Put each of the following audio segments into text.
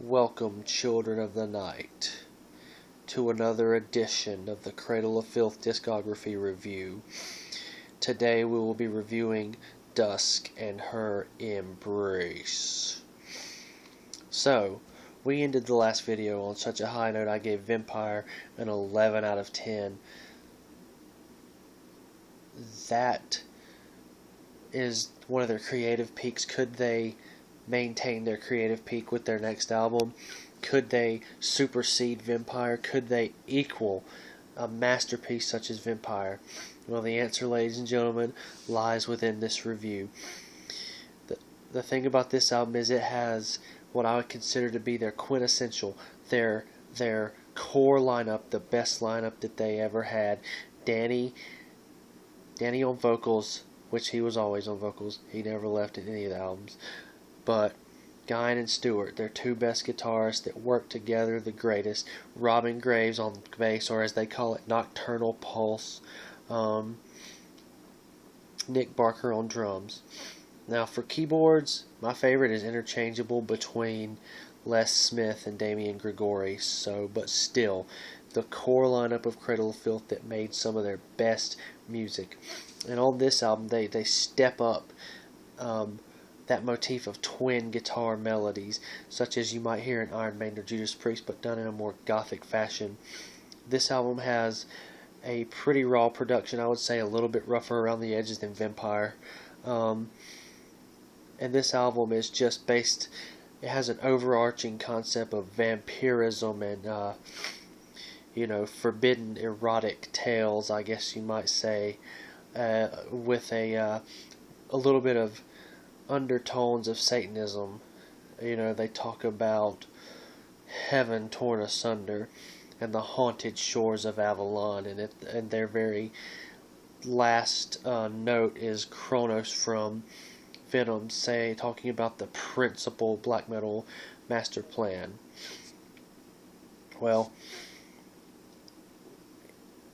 Welcome, children of the night, to another edition of the Cradle of Filth discography review. Today we will be reviewing Dusk and Her Embrace. So, we ended the last video on such a high note. I gave Vampire an 11 out of 10. That is one of their creative peaks. Could they maintain their creative peak with their next album? Could they supersede Vampire? Could they equal a masterpiece such as Vampire? Well, the answer, ladies and gentlemen, lies within this review. The thing about this album is it has what I would consider to be their quintessential, their core lineup, the best lineup that they ever had. Danny on vocals, which he was always on vocals. He never left in any of the albums. But Guyan and Stewart, their two best guitarists that work together the greatest. Robin Graves on bass, or as they call it, Nocturnal Pulse. Nick Barker on drums. Now for keyboards, my favorite is interchangeable between Les Smith and Damian Grigori. But still, the core lineup of Cradle of Filth that made some of their best music. And on this album, they step up that motif of twin guitar melodies, such as you might hear in Iron Maiden or Judas Priest, but done in a more gothic fashion. This album has a pretty raw production. I would say a little bit rougher around the edges than Vampire. And this album is just based, it has an overarching concept of vampirism and, forbidden erotic tales, I guess you might say, with a little bit of undertones of Satanism. They talk about heaven torn asunder and the haunted shores of Avalon, and their very last note is Kronos from Venom, talking about the principal black metal master plan. Well,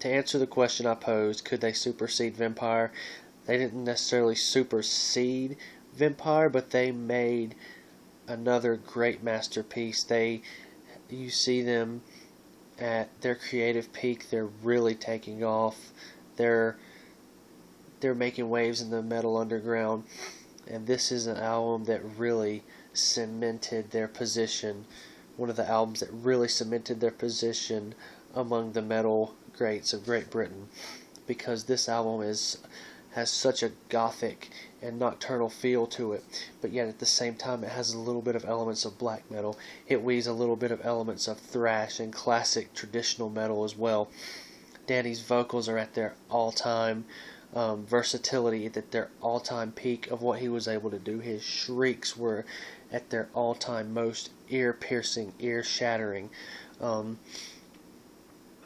to answer the question I posed, could they supersede Vampire? They didn't necessarily supersede Vampire, but they made another great masterpiece. You see them at their creative peak. They're really taking off. They're making waves in the metal underground, and this is an album that really cemented their position. One of the albums that really cemented their position among the metal greats of Great Britain, because this album has such a gothic and nocturnal feel to it, but yet at the same time it has a little bit of elements of black metal. It weaves a little bit of elements of thrash and classic traditional metal as well. Danny's vocals are at their all-time versatility, at their all-time peak of what he was able to do. His shrieks were at their all-time most ear-piercing, ear-shattering.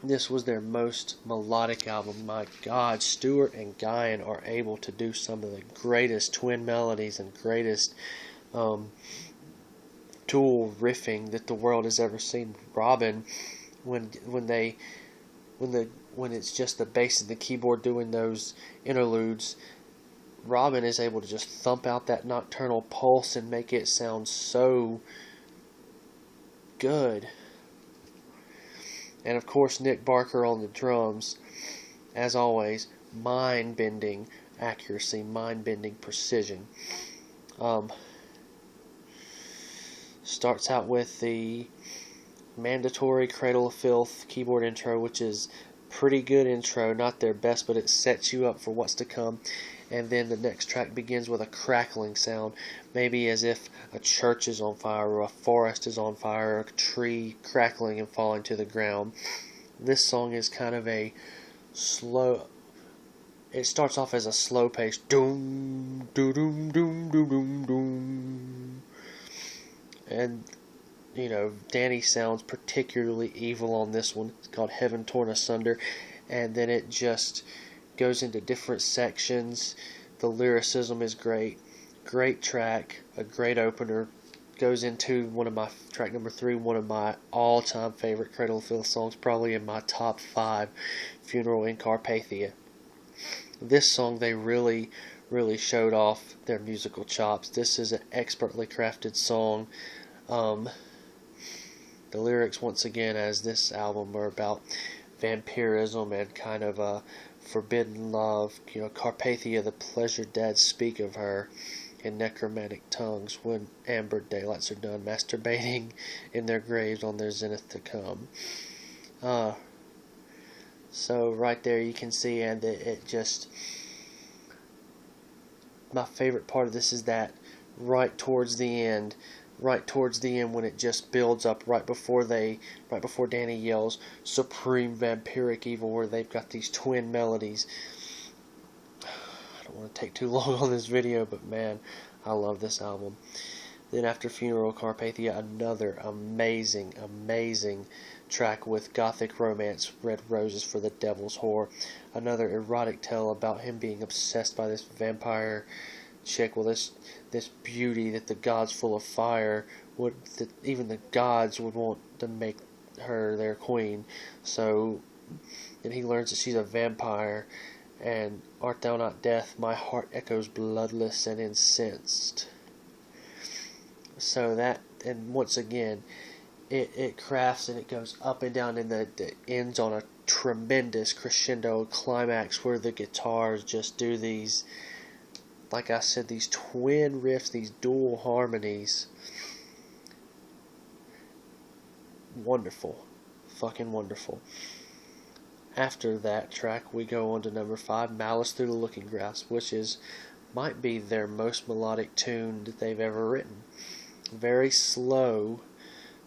This was their most melodic album. My God, Stewart and Guyan are able to do some of the greatest twin melodies and greatest dual riffing that the world has ever seen. Robin, when it's just the bass and the keyboard doing those interludes, Robin is able to just thump out that nocturnal pulse and make it sound so good. And of course, Nick Barker on the drums, as always, mind-bending accuracy, mind-bending precision. Starts out with the mandatory Cradle of Filth keyboard intro, which is pretty good intro, not their best, but it sets you up for what's to come. And then the next track begins with a crackling sound, maybe as if a church is on fire or a forest is on fire, or a tree crackling and falling to the ground. This song is kind of a slow, it starts off as a slow pace, doom, doom, doom, doom, doom, doom, and Danny sounds particularly evil on this one. It's called Heaven Torn Asunder, and then it just goes into different sections. The lyricism is great. Great track, a great opener. Goes into track number 3, one of my all-time favorite Cradle of Filth songs, probably in my top 5, Funeral in Carpathia. This song, they really showed off their musical chops. This is an expertly crafted song. The lyrics, once again, as this album, are about vampirism and kind of a forbidden love. Carpathia, the pleasure dads speak of her in necromantic tongues when amber daylights are done, masturbating in their graves on their zenith to come. So right there you can see, and it just, my favorite part of this is that right towards the end when it just builds up right before Danny yells supreme vampiric evil, where they've got these twin melodies. I don't want to take too long on this video, but man, I love this album. Then after Funeral, Carpathia, another amazing track with gothic romance, Red Roses for the Devil's Whore. Another erotic tale about him being obsessed by this vampire chick. Well, this beauty that the gods full of fire that even the gods would want to make her their queen. So then he learns that she's a vampire, and art thou not death, my heart echoes bloodless and incensed. So that, and once again, it crafts and it goes up and down, and it ends on a tremendous crescendo climax where the guitars just do these, like I said, these twin riffs, these dual harmonies. Wonderful. Fucking wonderful. After that track, we go on to number 5, Malice Through the Looking Glass, which might be their most melodic tune that they've ever written. Very slow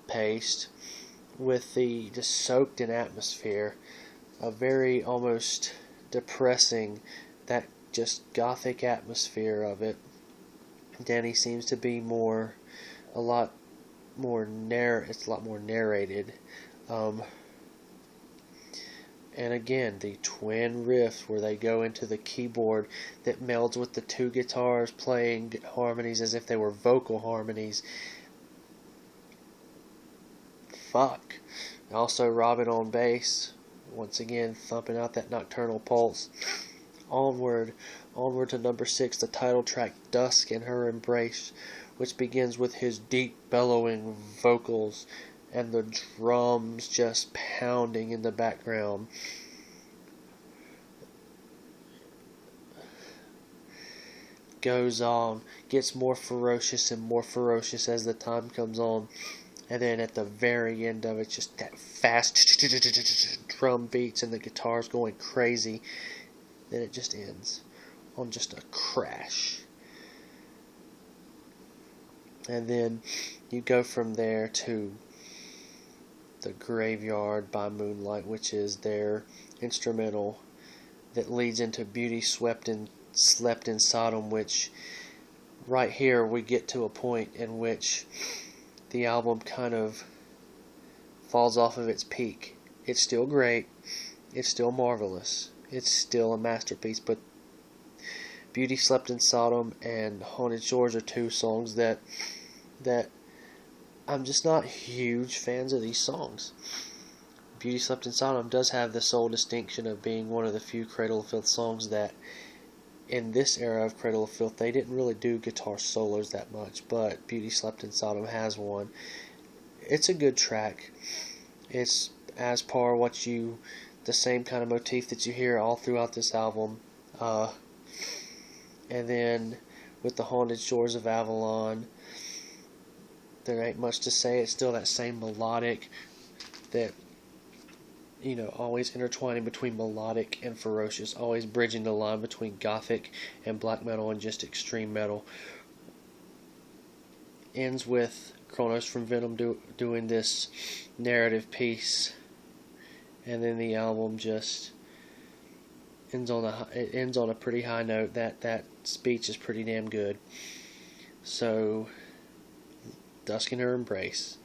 paced, with just soaked in atmosphere, a very almost depressing, that just gothic atmosphere of it. Danny seems to be a lot more narrated. And again, the twin riffs where they go into the keyboard that melds with the two guitars playing harmonies as if they were vocal harmonies. Fuck. Also Robin on bass, once again thumping out that nocturnal pulse. Onward to number 6, the title track Dusk in Her Embrace, which begins with his deep bellowing vocals and the drums just pounding in the background. Goes on, gets more ferocious and more ferocious as the time comes on, and then at the very end of it, just that fast drum beats and the guitars going crazy. Then it just ends on just a crash. And then you go from there to The Graveyard by Moonlight, which is their instrumental that leads into Beauty Slept in Sodom, which right here we get to a point in which the album kind of falls off of its peak. It's still great, it's still marvelous, it's still a masterpiece, but Beauty Slept in Sodom and Haunted Shores are two songs that I'm just not huge fans of these songs. Beauty Slept in Sodom does have the sole distinction of being one of the few Cradle of Filth songs that, in this era of Cradle of Filth, they didn't really do guitar solos that much, but Beauty Slept in Sodom has one. It's a good track. It's as par the same kind of motif that you hear all throughout this album. And then with the Haunted Shores of Avalon, there ain't much to say. It's still that same melodic, that, always intertwining between melodic and ferocious, always bridging the line between gothic and black metal and just extreme metal. Ends with Kronos from Venom doing this narrative piece, and then the album just ends on a pretty high note. That speech is pretty damn good. So, Dusk in Her Embrace.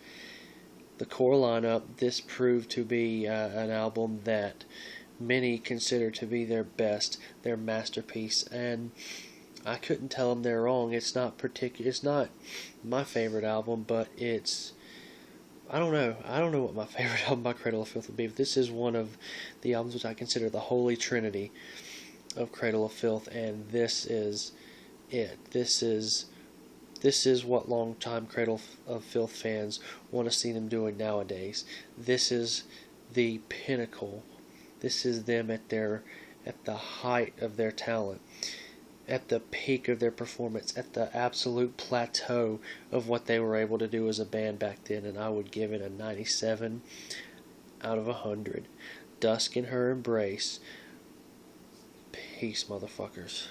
The core lineup, this proved to be an album that many consider to be their best, their masterpiece, and I couldn't tell them they're wrong. It's not my favorite album, but I don't know what my favorite album by Cradle of Filth would be, but this is one of the albums which I consider the holy trinity of Cradle of Filth, and this is it. This is This is what longtime Cradle of Filth fans want to see them doing nowadays. This is the pinnacle. This is them at the height of their talent, at the peak of their performance, at the absolute plateau of what they were able to do as a band back then, and I would give it a 97 out of 100. Dusk in her embrace. Peace, motherfuckers.